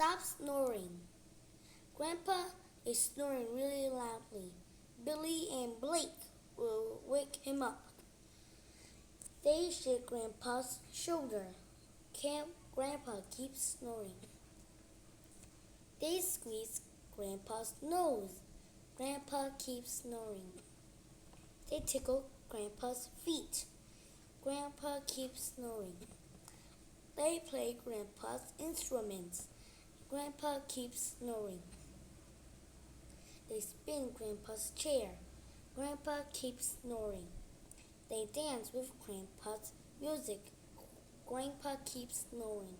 Stop snoring. Grandpa is snoring really loudly. Billy and Blake will wake him up. They shake Grandpa's shoulder. Grandpa keeps snoring. They squeeze Grandpa's nose. Grandpa keeps snoring. They tickle Grandpa's feet. Grandpa keeps snoring. They play Grandpa's instruments. Grandpa keeps snoring. They spin Grandpa's chair. Grandpa keeps snoring. They dance with Grandpa's music. Grandpa keeps snoring.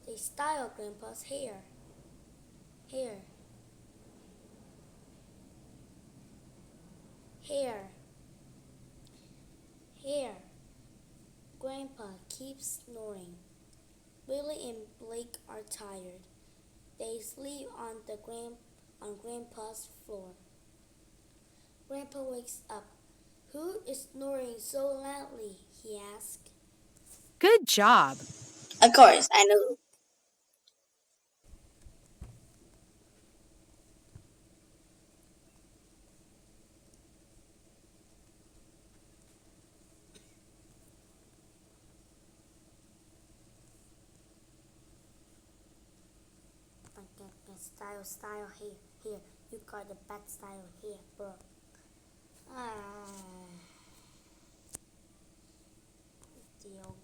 They style Grandpa's hair. Hair. Grandpa keeps snoring. Billy and Blake are tired. They sleep on Grandpa's floor. Grandpa wakes up. Who is snoring so loudly? He asked. Good job. Of course, I know. Style, here. You got the bad style here, bro. Deal.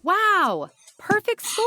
Wow, perfect score.